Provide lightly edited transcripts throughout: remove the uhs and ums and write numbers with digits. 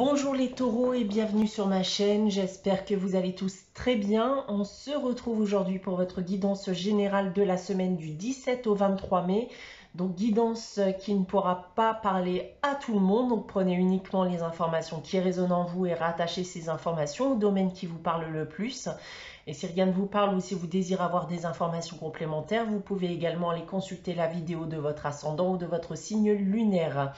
Bonjour les taureaux et bienvenue sur ma chaîne, j'espère que vous allez tous très bien. On se retrouve aujourd'hui pour votre guidance générale de la semaine du 17 au 23 mai. Donc guidance qui ne pourra pas parler à tout le monde, donc prenez uniquement les informations qui résonnent en vous et rattachez ces informations au domaine qui vous parle le plus. Et si rien ne vous parle ou si vous désirez avoir des informations complémentaires, vous pouvez également aller consulter la vidéo de votre ascendant ou de votre signe lunaire.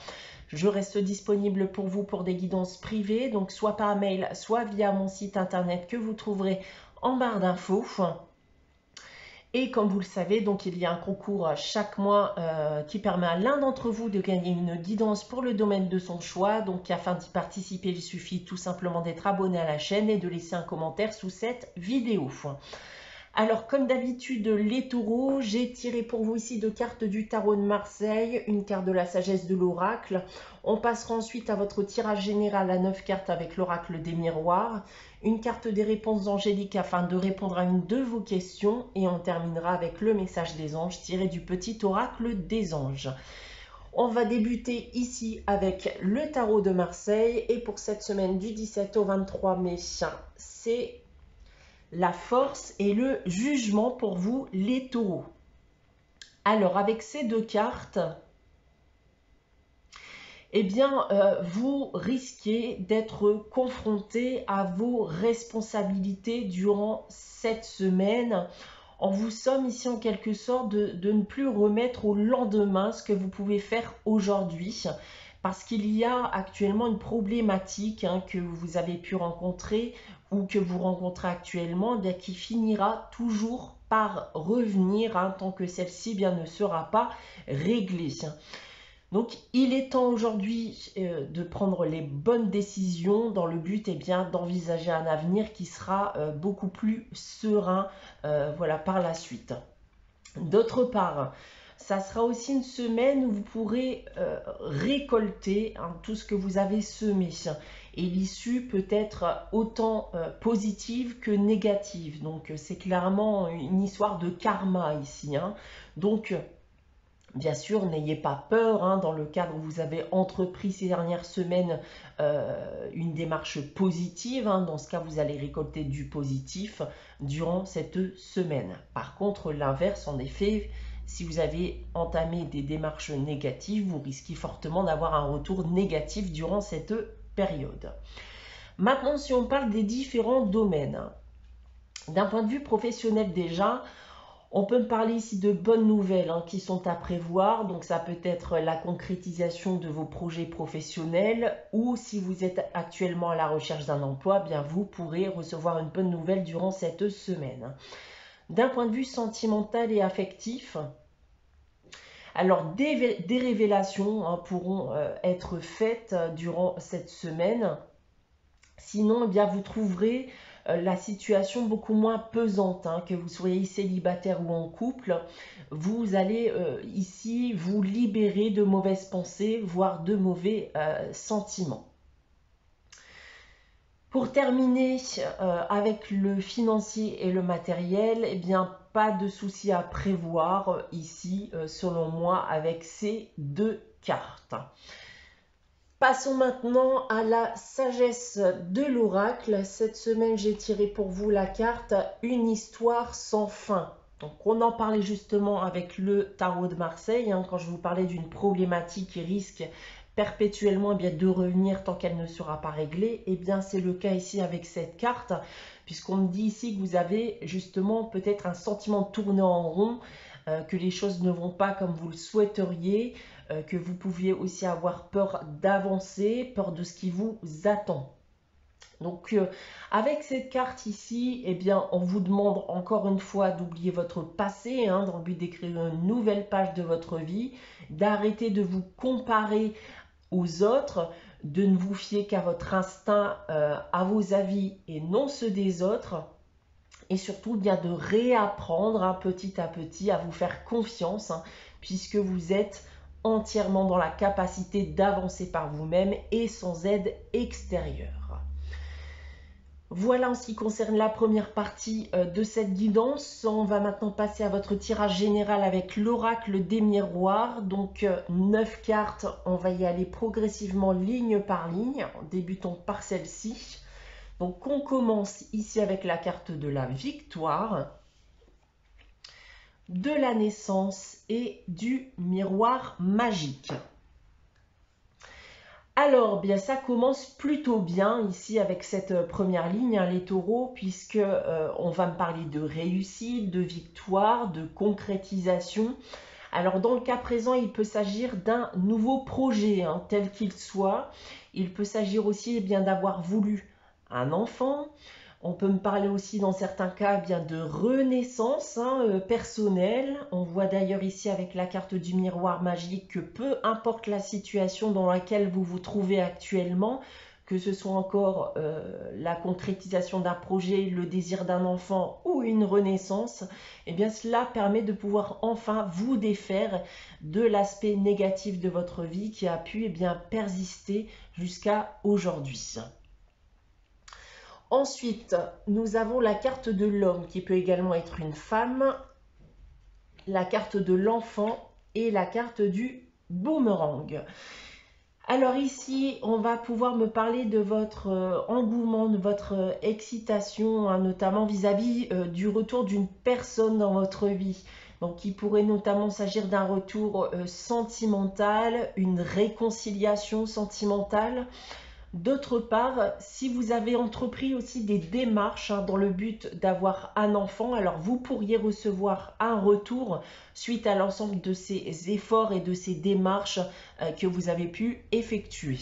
Je reste disponible pour vous pour des guidances privées, donc soit par mail, soit via mon site internet que vous trouverez en barre d'infos. Et comme vous le savez, donc il y a un concours chaque mois qui permet à l'un d'entre vous de gagner une guidance pour le domaine de son choix. Donc afin d'y participer, il suffit tout simplement d'être abonné à la chaîne et de laisser un commentaire sous cette vidéo. Alors, comme d'habitude, les taureaux, j'ai tiré pour vous ici deux cartes du tarot de Marseille, une carte de la sagesse de l'oracle. On passera ensuite à votre tirage général à 9 cartes avec l'oracle des miroirs, une carte des réponses angéliques afin de répondre à une de vos questions et on terminera avec le message des anges tiré du petit oracle des anges. On va débuter ici avec le tarot de Marseille et pour cette semaine du 17 au 23 mai, c'est la force et le jugement pour vous les taureaux. Alors avec ces deux cartes, eh bien vous risquez d'être confronté à vos responsabilités durant cette semaine. On vous somme ici en quelque sorte de ne plus remettre au lendemain ce que vous pouvez faire aujourd'hui. Parce qu'il y a actuellement une problématique que vous avez pu rencontrer ou que vous rencontrez actuellement qui finira toujours par revenir tant que celle-ci ne sera pas réglée. Donc il est temps aujourd'hui de prendre les bonnes décisions dans le but d'envisager un avenir qui sera beaucoup plus serein voilà, par la suite. D'autre part, ça sera aussi une semaine où vous pourrez récolter tout ce que vous avez semé. Et l'issue peut être autant positive que négative. Donc c'est clairement une histoire de karma ici. Donc bien sûr, n'ayez pas peur dans le cadre où vous avez entrepris ces dernières semaines une démarche positive. Dans ce cas, vous allez récolter du positif durant cette semaine. Par contre, l'inverse, en effet, si vous avez entamé des démarches négatives, vous risquez fortement d'avoir un retour négatif durant cette période. Maintenant, si on parle des différents domaines, d'un point de vue professionnel déjà, on peut me parler ici de bonnes nouvelles qui sont à prévoir. Donc ça peut être la concrétisation de vos projets professionnels ou si vous êtes actuellement à la recherche d'un emploi, bien vous pourrez recevoir une bonne nouvelle durant cette semaine. D'un point de vue sentimental et affectif, alors des révélations pourront être faites durant cette semaine. Sinon, vous trouverez la situation beaucoup moins pesante, que vous soyez célibataire ou en couple. Vous allez ici vous libérer de mauvaises pensées, voire de mauvais sentiments. Pour terminer avec le financier et le matériel, pas de souci à prévoir ici, selon moi, avec ces deux cartes. Passons maintenant à la sagesse de l'oracle. Cette semaine, j'ai tiré pour vous la carte « Une histoire sans fin ». Donc, on en parlait justement avec le tarot de Marseille, quand je vous parlais d'une problématique qui risque perpétuellement de revenir tant qu'elle ne sera pas réglée. C'est le cas ici avec cette carte, puisqu'on me dit ici que vous avez justement peut-être un sentiment de tourner en rond, que les choses ne vont pas comme vous le souhaiteriez, que vous pouviez aussi avoir peur d'avancer, peur de ce qui vous attend. Donc avec cette carte ici, on vous demande encore une fois d'oublier votre passé, dans le but d'écrire une nouvelle page de votre vie, d'arrêter de vous comparer aux autres, de ne vous fier qu'à votre instinct, à vos avis et non ceux des autres. Et surtout de réapprendre petit à petit à vous faire confiance, puisque vous êtes entièrement dans la capacité d'avancer par vous-même et sans aide extérieure. Voilà en ce qui concerne la première partie de cette guidance. On va maintenant passer à votre tirage général avec l'oracle des miroirs. Donc 9 cartes, on va y aller progressivement ligne par ligne, en débutant par celle-ci. Donc on commence ici avec la carte de la victoire, de la naissance et du miroir magique. Alors, bien, ça commence plutôt bien ici avec cette première ligne, hein, les taureaux, puisque on va me parler de réussite, de victoire, de concrétisation. Alors, dans le cas présent, il peut s'agir d'un nouveau projet, hein, tel qu'il soit. Il peut s'agir aussi bien d'avoir voulu un enfant. On peut me parler aussi dans certains cas bien de renaissance, hein, personnelle. On voit d'ailleurs ici avec la carte du miroir magique que peu importe la situation dans laquelle vous vous trouvez actuellement, que ce soit encore la concrétisation d'un projet, le désir d'un enfant ou une renaissance, eh bien cela permet de pouvoir enfin vous défaire de l'aspect négatif de votre vie qui a pu persister jusqu'à aujourd'hui. Ensuite, nous avons la carte de l'homme qui peut également être une femme, la carte de l'enfant et la carte du boomerang. Alors ici, on va pouvoir me parler de votre engouement, de votre excitation, hein, notamment vis-à-vis du retour d'une personne dans votre vie. Donc il pourrait notamment s'agir d'un retour sentimental, une réconciliation sentimentale. D'autre part, si vous avez entrepris aussi des démarches, hein, dans le but d'avoir un enfant, alors vous pourriez recevoir un retour suite à l'ensemble de ces efforts et de ces démarches que vous avez pu effectuer.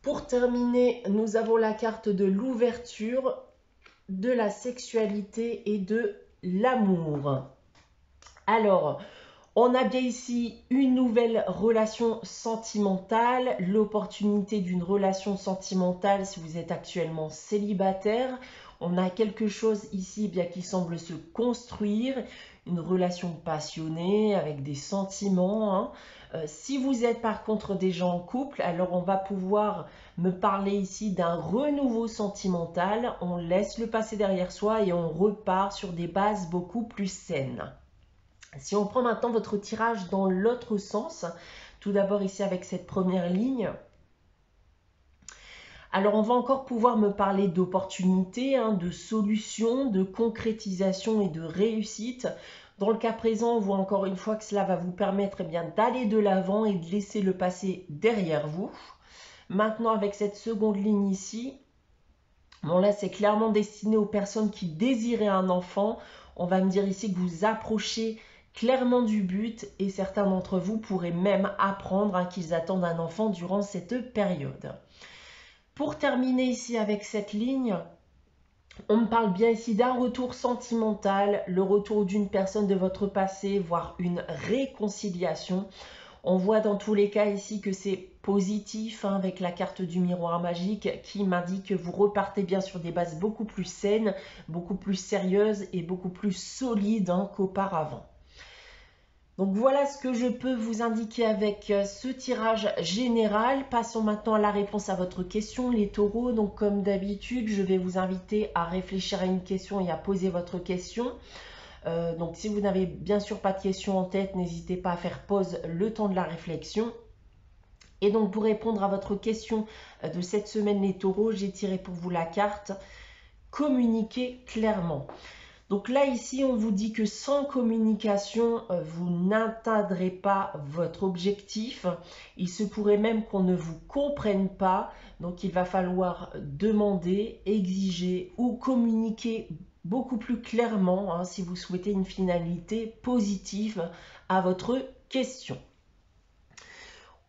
Pour terminer, nous avons la carte de l'ouverture, de la sexualité et de l'amour. Alors, on a bien ici une nouvelle relation sentimentale, l'opportunité d'une relation sentimentale si vous êtes actuellement célibataire. On a quelque chose ici bien qui semble se construire, une relation passionnée avec des sentiments, hein. Si vous êtes par contre déjà en couple, alors on va pouvoir me parler ici d'un renouveau sentimental. On laisse le passé derrière soi et on repart sur des bases beaucoup plus saines. Si on prend maintenant votre tirage dans l'autre sens, tout d'abord ici avec cette première ligne, alors on va encore pouvoir me parler d'opportunités, hein, de solutions, de concrétisation et de réussite. Dans le cas présent, on voit encore une fois que cela va vous permettre d'aller de l'avant et de laisser le passé derrière vous. Maintenant avec cette seconde ligne ici, bon là c'est clairement destiné aux personnes qui désiraient un enfant. On va me dire ici que vous approchez clairement du but et certains d'entre vous pourraient même apprendre, hein, qu'ils attendent un enfant durant cette période. Pour terminer ici avec cette ligne, on me parle bien ici d'un retour sentimental, le retour d'une personne de votre passé, voire une réconciliation. On voit dans tous les cas ici que c'est positif, hein, avec la carte du miroir magique qui m'indique que vous repartez bien sur des bases beaucoup plus saines, beaucoup plus sérieuses et beaucoup plus solides, hein, qu'auparavant. Donc voilà ce que je peux vous indiquer avec ce tirage général. Passons maintenant à la réponse à votre question, les taureaux. Donc comme d'habitude, je vais vous inviter à réfléchir à une question et à poser votre question. Donc si vous n'avez bien sûr pas de question en tête, n'hésitez pas à faire pause le temps de la réflexion. Et donc pour répondre à votre question de cette semaine, les taureaux, j'ai tiré pour vous la carte « Communiquer clairement ». Donc là, ici, on vous dit que sans communication, vous n'atteindrez pas votre objectif. Il se pourrait même qu'on ne vous comprenne pas. Donc, il va falloir demander, exiger ou communiquer beaucoup plus clairement, hein, si vous souhaitez une finalité positive à votre question.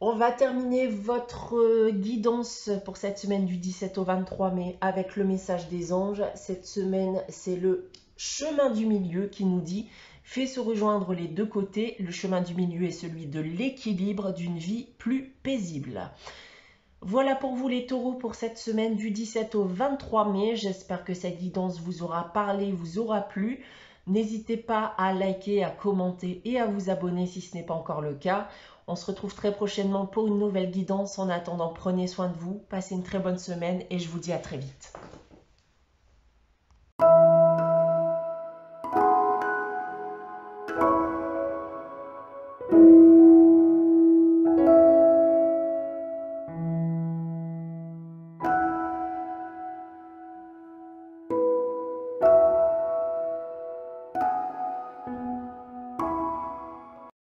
On va terminer votre guidance pour cette semaine du 17 au 23 mai avec le message des anges. Cette semaine, c'est le chemin du milieu qui nous dit « Fais se rejoindre les deux côtés. Le chemin du milieu est celui de l'équilibre d'une vie plus paisible. » Voilà pour vous les taureaux pour cette semaine du 17 au 23 mai. J'espère que cette guidance vous aura parlé, vous aura plu. N'hésitez pas à liker, à commenter et à vous abonner si ce n'est pas encore le cas. On se retrouve très prochainement pour une nouvelle guidance. En attendant, prenez soin de vous, passez une très bonne semaine et je vous dis à très vite.